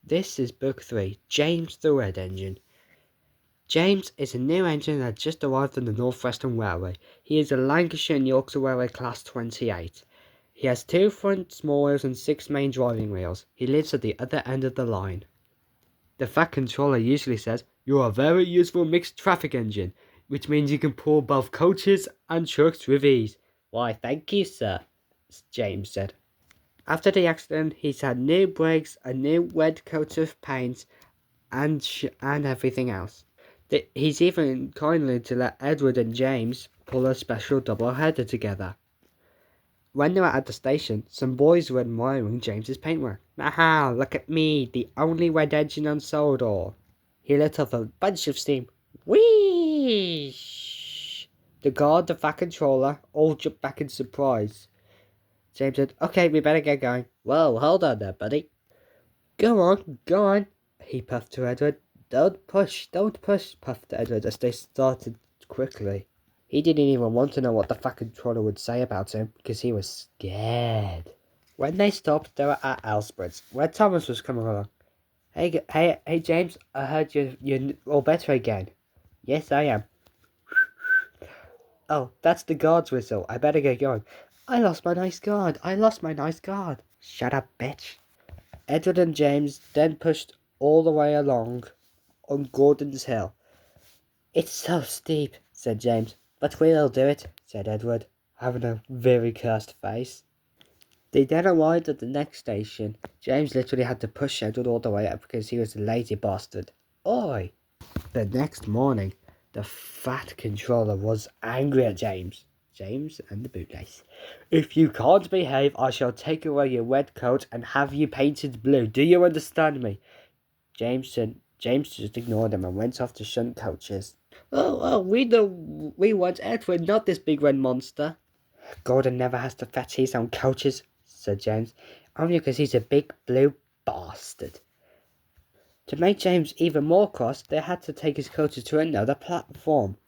This is Book 3, James the Red Engine. James is a new engine that just arrived on the North Western Railway. He is a Lancashire and Yorkshire Railway Class 28. He has 2 front small wheels and 6 main driving wheels. He lives at the other end of the line. The Fat Controller usually says, "You're a very useful mixed traffic engine," which means you can pull both coaches and trucks with ease. "Why, thank you, sir," James said. After the accident, he's had new brakes, a new red coat of paint, and everything else. He's even kindly to let Edward and James pull a special double-header together. When they were at the station, some boys were admiring James's paintwork. "Aha, look at me, the only red engine on Sodor." He let off a bunch of steam. Whee! The guard, the Fat Controller, all jumped back in surprise. James said, "Okay, we better get going." "Whoa, hold on there, buddy." Go on, he puffed to Edward. Don't push, puffed Edward as they started quickly. He didn't even want to know what the Fat Controller would say about him, because he was scared. When they stopped, they were at Elsbridge, where Thomas was coming along. Hey, James, I heard you're all better again." "Yes, I am." "Oh, that's the guard's whistle. I better get going." I lost my nice guard. "Shut up, bitch." Edward and James then pushed all the way along on Gordon's Hill. "It's so steep," said James. "But we'll do it," said Edward, having a very cursed face. They then arrived at the next station. James literally had to push Edward all the way up because he was a lazy bastard. Oi! The next morning, the Fat Controller was angry at James and the bootlace. "If you can't behave, I shall take away your red coat and have you painted blue. Do you understand me?" James just ignored him and went off to shunt coaches. We want Edward, not this big red monster." "Gordon never has to fetch his own coaches," said James, "only because he's a big blue bastard." To make James even more cross, they had to take his coaches to another platform,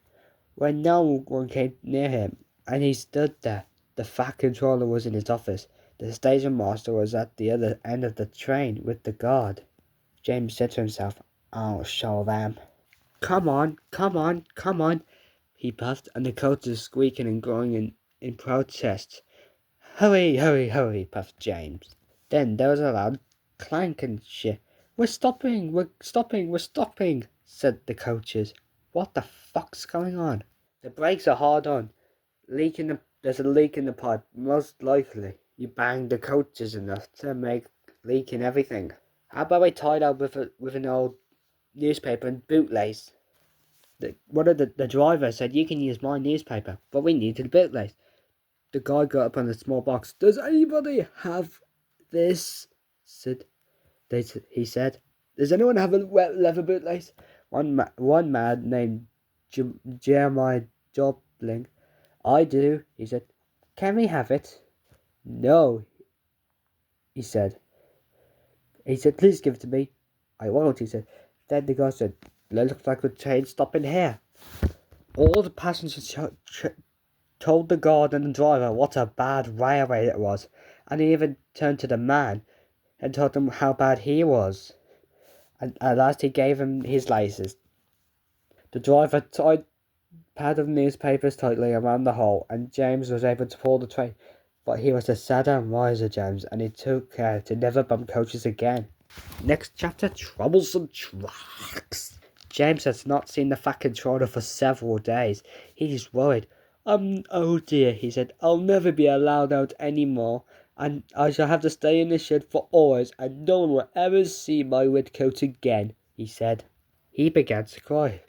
where no one came near him, and he stood there. The Fat Controller was in his office. The station master was at the other end of the train with the guard. James said to himself, "I'll show them." Come on, he puffed, and the coaches squeaking and groaning in protest. Hurry, puffed James. Then there was a loud clank and shit. We're stopping, said the coaches. What the fuck's going on? "The brakes are hard on. There's a leak in the pipe. Most likely, you banged the coaches enough to make leak in everything. How about we tie it up with an old newspaper and bootlace?" One of the drivers said, "You can use my newspaper, but we need the bootlace." The guy got up on a small box. "Does anybody have this?" He said. "Does anyone have a wet leather bootlace?" One man named Jeremiah Jobling. "I do," he said. "Can we have it?" "No," he said. "Please give it to me." "I won't," he said. Then the guy said, "It looks like the train's stopping here." All the passengers told the guard and the driver what a bad railway it was, and he even turned to the man and told him how bad he was. And at last he gave him his laces. The driver tied a pad of newspapers tightly around the hole, and James was able to pull the train. But he was a sadder and wiser James, and he took care to never bump coaches again. Next chapter, Troublesome Trucks. James has not seen the Fat Controller for several days. He's worried. Oh dear," he said, "I'll never be allowed out any more, and I shall have to stay in the shed for always, and no one will ever see my red coat again," he said. He began to cry.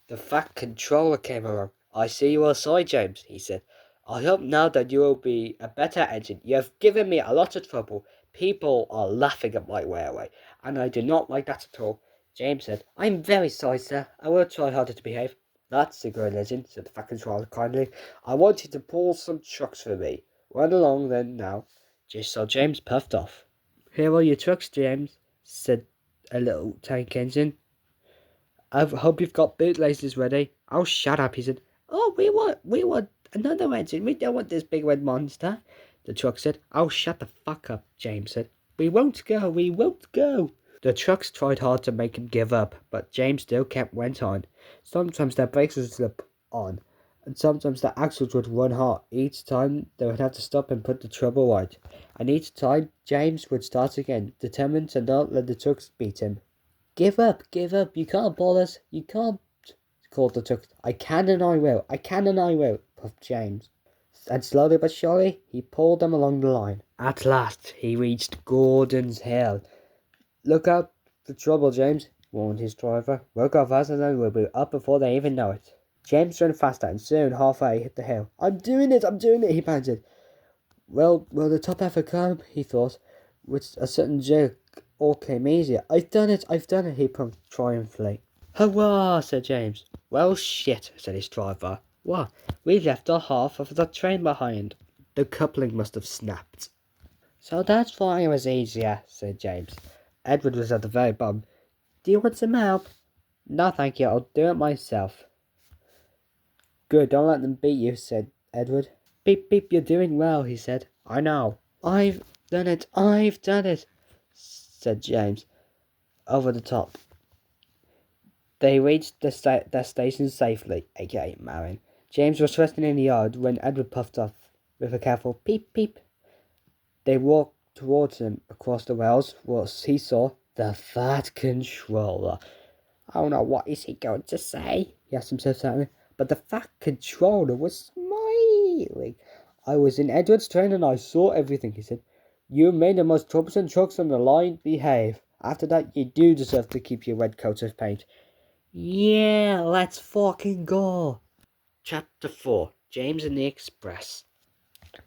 The Fat Controller came along. "I see you are sorry, James," he said. "I hope now that you will be a better engine. You have given me a lot of trouble. People are laughing at my railway, and I do not like that at all." James said, "I'm very sorry, sir. I will try harder to behave." "That's a good legend," said the Fat Controller kindly. "I want you to pull some trucks for me. Run along then now." Just so James puffed off. "Here are your trucks, James," said a little tank engine. "I hope you've got bootlaces ready." "Oh, shut up," he said. "Oh, we want another engine. We don't want this big red monster," the truck said. "Oh, shut the fuck up," James said. We won't go, we won't go. The trucks tried hard to make him give up, but James still went on. Sometimes their brakes would slip on, and sometimes the axles would run hot. Each time they would have to stop and put the trouble right. And each time James would start again, determined to not let the trucks beat him. Give up, you can't pull us, you can't, called the trucks. I can and I will, puffed James. And slowly but surely, he pulled them along the line. At last, he reached Gordon's Hill. Look out for trouble, James, warned his driver. We'll go faster and we'll be up before they even know it. James ran faster and soon halfway hit the hill. I'm doing it, he panted. Well, will the top ever come, he thought. With a sudden jerk, all came easier. I've done it, he pumped triumphantly. Hurrah, said James. Well, shit, said his driver. What? We left our half of the train behind. The coupling must have snapped. So that's why it was easier, said James. Edward was at the very bottom. Do you want some help? No, thank you, I'll do it myself. Good, don't let them beat you, said Edward. Beep, beep, you're doing well, he said. I know. I've done it, said James, over the top. They reached their station safely, aka Marion. James was resting in the yard when Edward puffed off with a careful peep, peep. They walked towards him across the rails. What he saw, the Fat Controller. Oh no, what is he going to say? He asked himself sadly. But the Fat Controller was smiling. I was in Edward's train and I saw everything, he said. You made the most troublesome trucks on the line behave. After that, you do deserve to keep your red coat of paint. Yeah, let's fucking go. Chapter 4. James and the Express.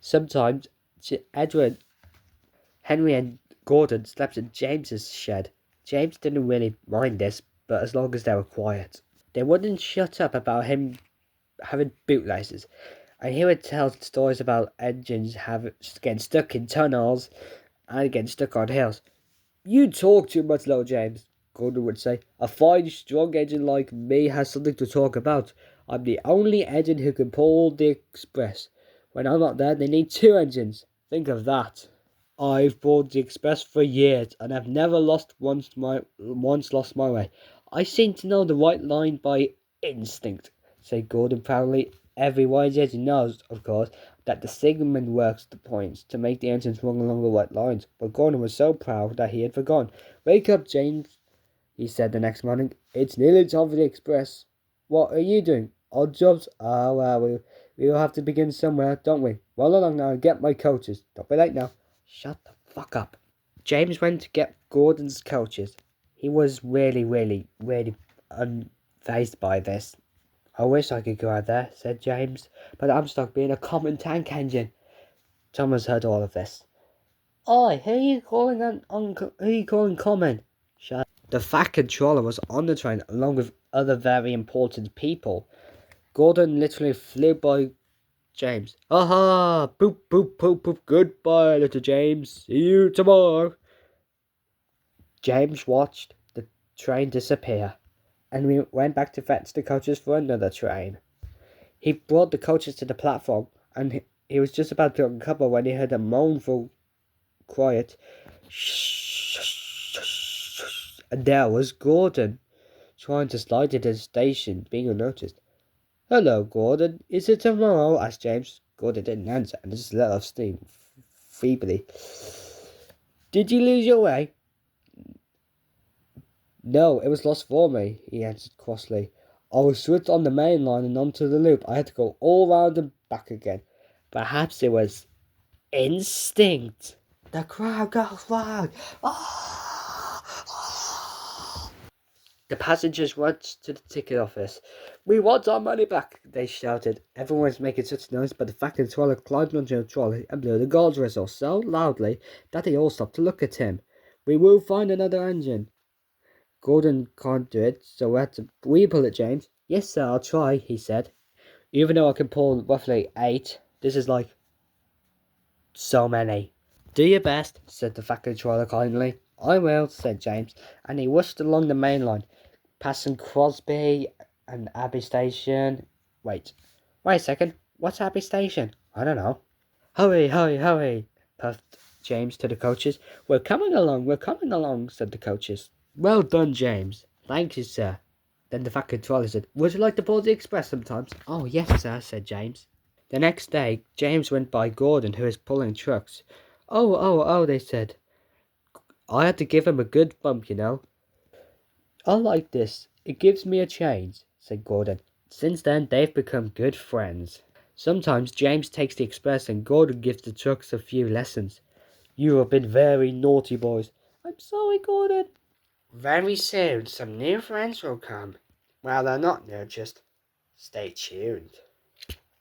Sometimes Edward, Henry and Gordon slept in James's shed. James didn't really mind this, but as long as they were quiet. They wouldn't shut up about him having bootlaces, and he would tell stories about engines getting stuck in tunnels and getting stuck on hills. You talk too much, little James, Gordon would say. A fine, strong engine like me has something to talk about. I'm the only engine who can pull the Express. When I'm not there, they need 2 engines. Think of that. I've pulled the Express for years, and I've never once lost my way. I seem to know the right line by instinct, said Gordon proudly. Every wise engine knows, of course, that the signalman works the points to make the engines run along the right lines, but Gordon was so proud that he had forgotten. Wake up, James, he said the next morning. It's nearly time for the Express. What are you doing? Odd jobs? Oh, well, we'll have to begin somewhere, don't we? Roll along now and get my coaches. Don't be late now. Shut the fuck up. James went to get Gordon's coaches. He was really unfazed by this. I wish I could go out there, said James, but I'm stuck being a common tank engine. Thomas heard all of this. Oi, who are you calling common? Shut. The Fat Controller was on the train along with other very important people. Gordon literally flew by James. Aha! Boop, boop, boop, boop. Goodbye, little James. See you tomorrow. James watched the train disappear, and we went back to fetch the coaches for another train. He brought the coaches to the platform, and he was just about to uncover when he heard a mournful, quiet shh, and there was Gordon, trying to slide into the station, being unnoticed. Hello, Gordon. Is it tomorrow? Asked James. Gordon didn't answer, and just let off steam feebly. Did you lose your way? No, it was lost for me, he answered crossly. I was switched on the main line and onto the loop. I had to go all round and back again. Perhaps it was instinct. The crowd goes wild. The passengers rushed to the ticket office. We want our money back, they shouted. Everyone was making such noise, but the Fat Controller climbed onto a trolley and blew the guard's whistle so loudly that they all stopped to look at him. We will find another engine. Gordon can't do it, so will you pull it, James? Yes, sir, I'll try, he said. Even though I can pull roughly 8, this is like so many. Do your best, said the Fat Controller kindly. I will, said James, and he rushed along the main line, passing Crosby and Abbey Station. Wait a second, what's Abbey Station? I don't know. Hurry, puffed James to the coaches. We're coming along, said the coaches. Well done, James. Thank you, sir. Then the fat controller said, would you like to board the express sometimes? Oh, yes, sir, said James. The next day, James went by Gordon, who was pulling trucks. Oh, they said. I had to give him a good bump, you know. I like this. It gives me a change, said Gordon. Since then, they've become good friends. Sometimes James takes the express and Gordon gives the trucks a few lessons. You have been very naughty, boys. I'm sorry, Gordon. Very soon, some new friends will come. Well, they're not new, just stay tuned.